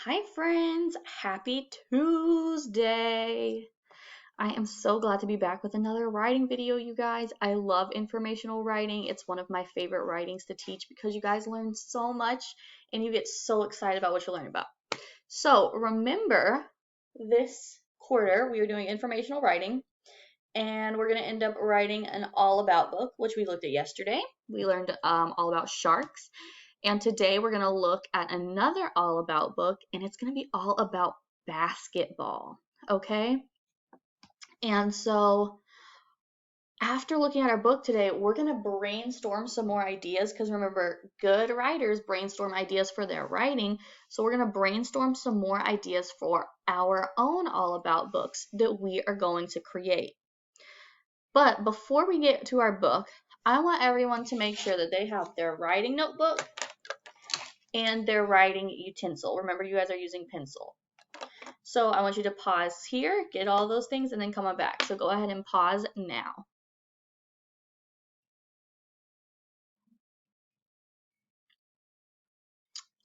Hi, friends. Happy Tuesday. I am so glad to be back with another writing video, you guys. I love informational writing. It's one of my favorite writings to teach because you guys learn so much and you get so excited about what you're learning about. So remember, this quarter we are doing informational writing and we're going to end up writing an all about book, which we looked at yesterday. We learned all about sharks. And today we're going to look at another all about book, and it's going to be all about basketball. Okay? And so after looking at our book today, we're going to brainstorm some more ideas because remember, good writers brainstorm ideas for their writing. So we're going to brainstorm some more ideas for our own all about books that we are going to create. But before we get to our book, I want everyone to make sure that they have their writing notebook and their writing utensil. Remember, you guys are using pencil. So I want you to pause here, get all those things, and then come on back. So go ahead and pause now.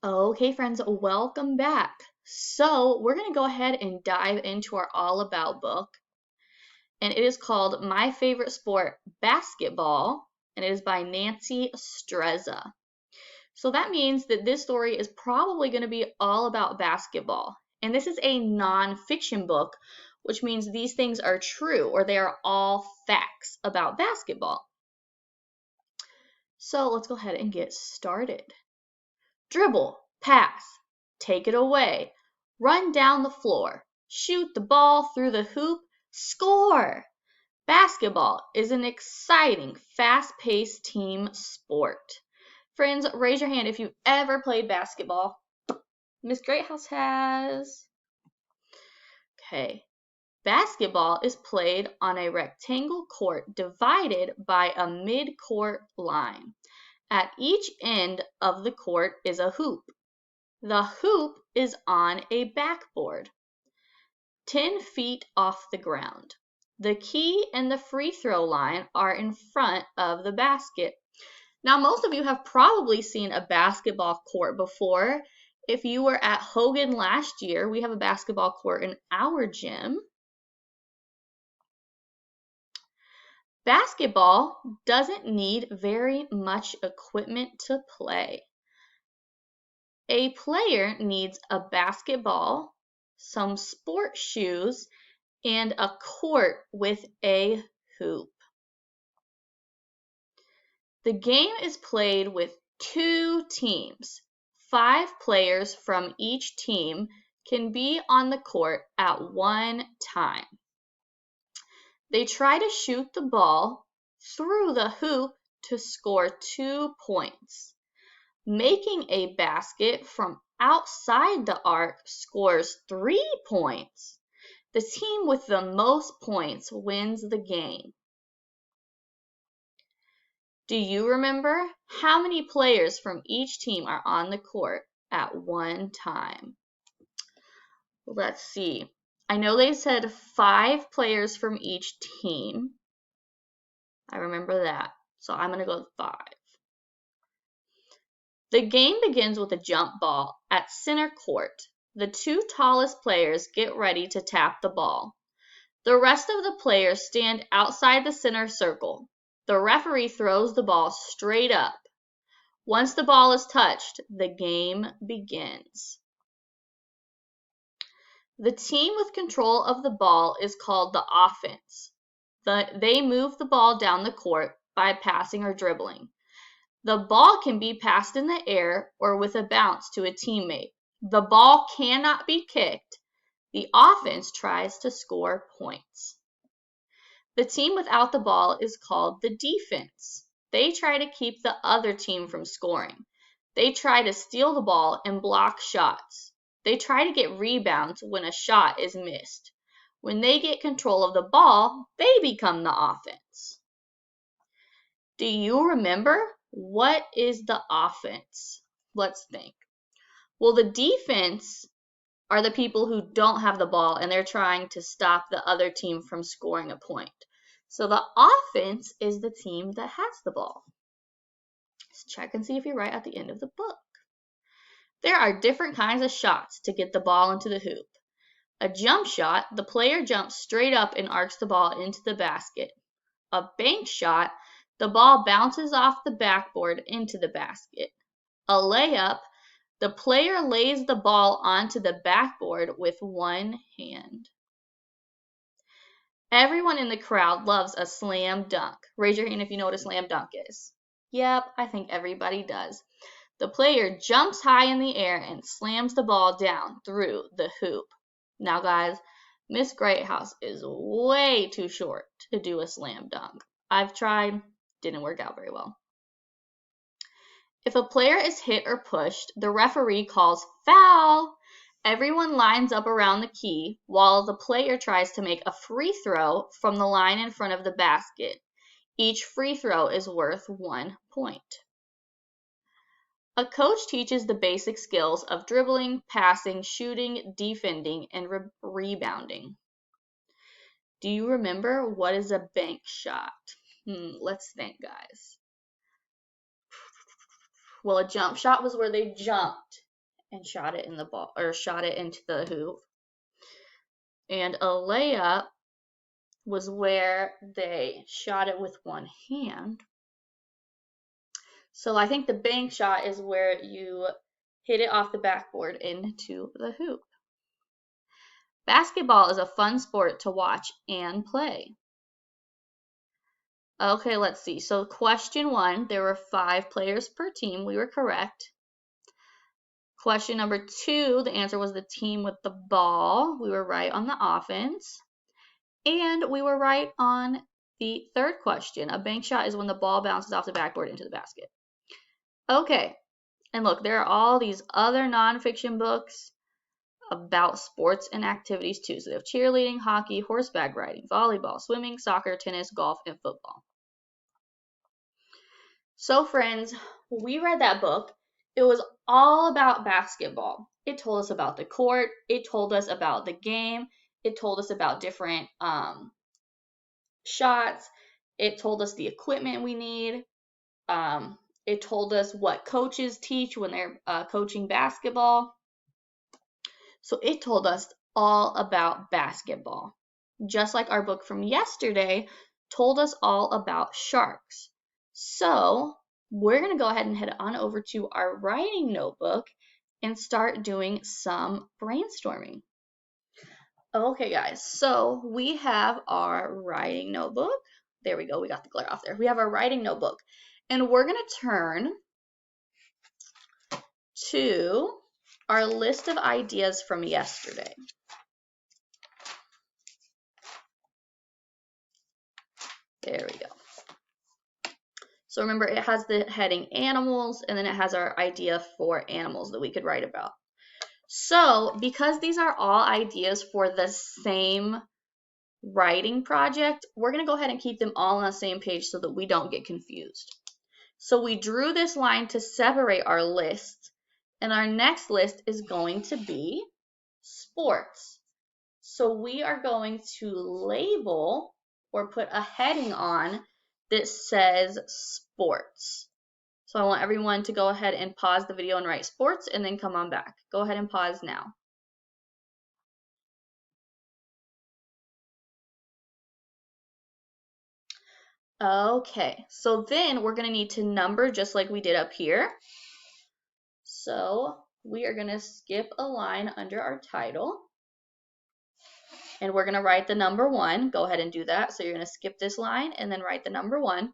Okay, friends, welcome back. So we're going to go ahead and dive into our all about book. And it is called My Favorite Sport, Basketball. And it is by Nancy Strezza. So that means that this story is probably going to be all about basketball. And this is a non-fiction book, which means these things are true or they are all facts about basketball. So let's go ahead and get started. Dribble, pass, take it away, run down the floor, shoot the ball through the hoop, score! Basketball is an exciting, fast-paced team sport. Friends, raise your hand if you've ever played basketball. Miss Greathouse has. Okay. Basketball is played on a rectangle court divided by a mid-court line. At each end of the court is a hoop. The hoop is on a backboard, 10 feet off the ground. The key and the free throw line are in front of the basket. Now, most of you have probably seen a basketball court before. If you were at Hogan last year, we have a basketball court in our gym. Basketball doesn't need very much equipment to play. A player needs a basketball, some sport shoes, and a court with a hoop. The game is played with 2 teams. 5 players from each team can be on the court at one time. They try to shoot the ball through the hoop to score 2 points. Making a basket from outside the arc scores 3 points. The team with the most points wins the game. Do you remember how many players from each team are on the court at one time? Let's see. I know they said 5 players from each team. I remember that. So I'm going to go with 5. The game begins with a jump ball at center court. The 2 tallest players get ready to tap the ball. The rest of the players stand outside the center circle. The referee throws the ball straight up. Once the ball is touched, the game begins. The team with control of the ball is called the offense. They move the ball down the court by passing or dribbling. The ball can be passed in the air or with a bounce to a teammate. The ball cannot be kicked. The offense tries to score points. The team without the ball is called the defense. They try to keep the other team from scoring. They try to steal the ball and block shots. They try to get rebounds when a shot is missed. When they get control of the ball, they become the offense. Do you remember? What is the offense? Let's think. Well, the defense are the people who don't have the ball and they're trying to stop the other team from scoring a point. So the offense is the team that has the ball. Let's check and see if you're right at the end of the book. There are different kinds of shots to get the ball into the hoop. A jump shot, the player jumps straight up and arcs the ball into the basket. A bank shot, the ball bounces off the backboard into the basket. A layup, the player lays the ball onto the backboard with one hand. Everyone in the crowd loves a slam dunk. Raise your hand if you know what a slam dunk is. Yep, I think everybody does. The player jumps high in the air and slams the ball down through the hoop. Now, guys, Miss Greathouse is way too short to do a slam dunk. I've tried, didn't work out very well. If a player is hit or pushed, the referee calls foul. Everyone lines up around the key while the player tries to make a free throw from the line in front of the basket. Each free throw is worth 1 point. A coach teaches the basic skills of dribbling, passing, shooting, defending, and rebounding. Do you remember what is a bank shot? Let's think, guys. Well, a jump shot was where they jumped and shot it in the ball, or shot it into the hoop. And a layup was where they shot it with one hand. So I think the bank shot is where you hit it off the backboard into the hoop. Basketball is a fun sport to watch and play. Okay, let's see. So question 1, there were 5 players per team. We were correct. Question number 2, the answer was the team with the ball. We were right on the offense. And we were right on the third question. A bank shot is when the ball bounces off the backboard into the basket. Okay, and look, there are all these other nonfiction books about sports and activities too. So they have cheerleading, hockey, horseback riding, volleyball, swimming, soccer, tennis, golf, and football. So friends, we read that book. It was all about basketball. It told us about the court. It told us about the game. It told us about different shots. It told us the equipment we need. It told us what coaches teach when they're coaching basketball. So it told us all about basketball. Just like our book from yesterday told us all about sharks. So we're going to go ahead and head on over to our writing notebook and start doing some brainstorming. Okay, guys, so we have our writing notebook. There we go. We got the glare off there. We have our writing notebook. And we're going to turn to our list of ideas from yesterday. There we go. So remember, it has the heading animals, and then it has our idea for animals that we could write about. So because these are all ideas for the same writing project, we're going to go ahead and keep them all on the same page so that we don't get confused. So we drew this line to separate our list, and our next list is going to be sports. So we are going to label or put a heading on that says sports. So I want everyone to go ahead and pause the video and write sports and then come on back. Go ahead and pause now. Okay, so then we're going to need to number just like we did up here. So we are going to skip a line under our title. And we're going to write the number 1. Go ahead and do that. So you're going to skip this line and then write the number 1.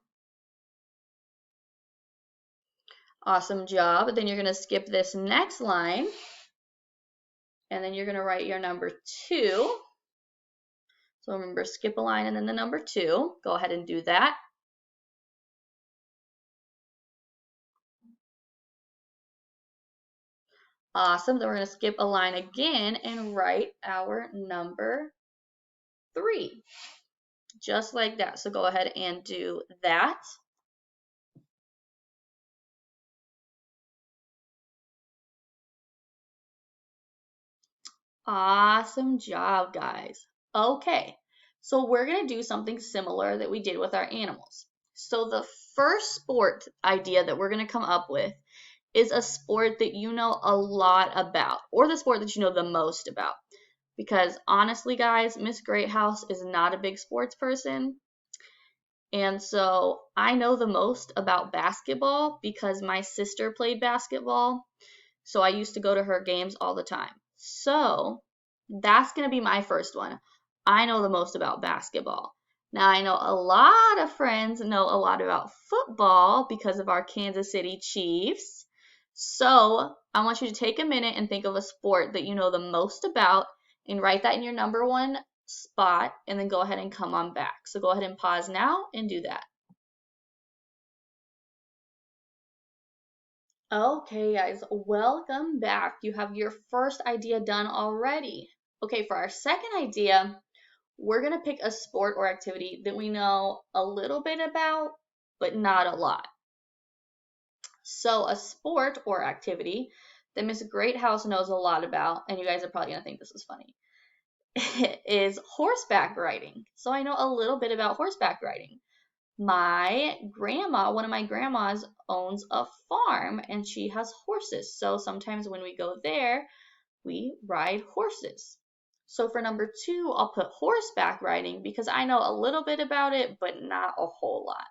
Awesome job. Then you're going to skip this next line. And then you're going to write your number 2. So remember, skip a line and then the number 2. Go ahead and do that. Awesome. Then we're going to skip a line again and write our number 3. Just like that. So go ahead and do that. Awesome job, guys. Okay, so we're going to do something similar that we did with our animals. So the first sport idea that we're going to come up with is a sport that you know a lot about, or the sport that you know the most about. Because honestly, guys, Miss Greathouse is not a big sports person. And so I know the most about basketball because my sister played basketball. So I used to go to her games all the time. So that's going to be my first one. I know the most about basketball. Now I know a lot of friends know a lot about football because of our Kansas City Chiefs. So I want you to take a minute and think of a sport that you know the most about and write that in your number one spot and then go ahead and come on back. So go ahead and pause now and do that. Okay, guys, welcome back. You have your first idea done already. Okay, for our second idea, we're going to pick a sport or activity that we know a little bit about, but not a lot. So a sport or activity that Miss Greathouse knows a lot about, and you guys are probably going to think this is funny, is horseback riding. So I know a little bit about horseback riding. My grandma, one of my grandmas, owns a farm and she has horses. So sometimes when we go there, we ride horses. So for number 2, I'll put horseback riding because I know a little bit about it, but not a whole lot.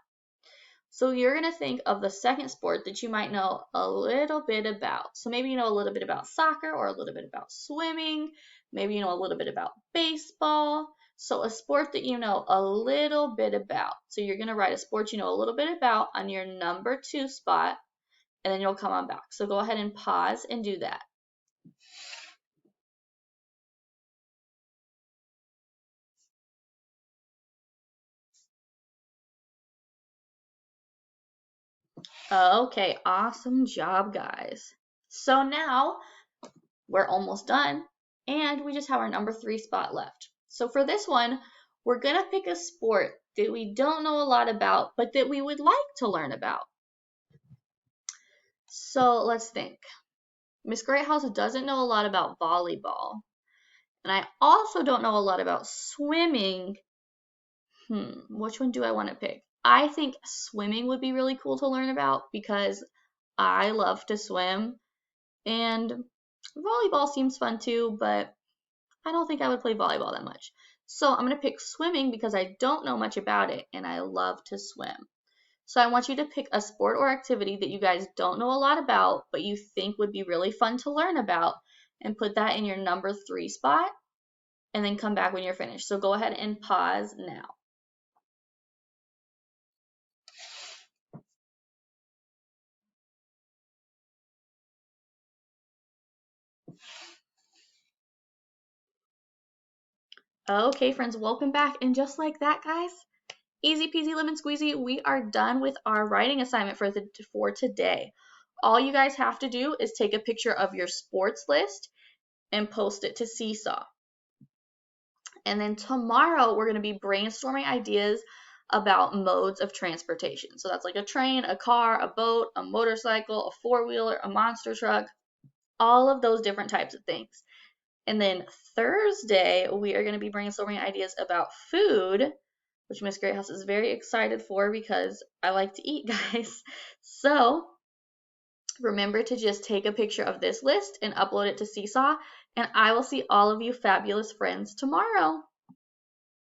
So you're going to think of the second sport that you might know a little bit about. So maybe you know a little bit about soccer or a little bit about swimming. Maybe you know a little bit about baseball. So a sport that you know a little bit about. So you're going to write a sport you know a little bit about on your number 2 spot, and then you'll come on back. So go ahead and pause and do that. Okay, awesome job, guys. So now we're almost done, and we just have our number 3 spot left. So for this one, we're going to pick a sport that we don't know a lot about, but that we would like to learn about. So let's think. Miss Greathouse doesn't know a lot about volleyball, and I also don't know a lot about swimming. Which one do I want to pick? I think swimming would be really cool to learn about because I love to swim, and volleyball seems fun too, but I don't think I would play volleyball that much. So I'm going to pick swimming because I don't know much about it and I love to swim. So I want you to pick a sport or activity that you guys don't know a lot about, but you think would be really fun to learn about, and put that in your number 3 spot, and then come back when you're finished. So go ahead and pause now. Okay, friends, welcome back. And just like that, guys, easy peasy lemon squeezy, we are done with our writing assignment for today. All you guys have to do is take a picture of your sports list and post it to Seesaw. And then tomorrow we're going to be brainstorming ideas about modes of transportation. So that's like a train, a car, a boat, a motorcycle, a four-wheeler, a monster truck, all of those different types of things. And then Thursday, we are going to be brainstorming ideas about food, which Miss Greathouse is very excited for because I like to eat, guys. So remember to just take a picture of this list and upload it to Seesaw, and I will see all of you fabulous friends tomorrow.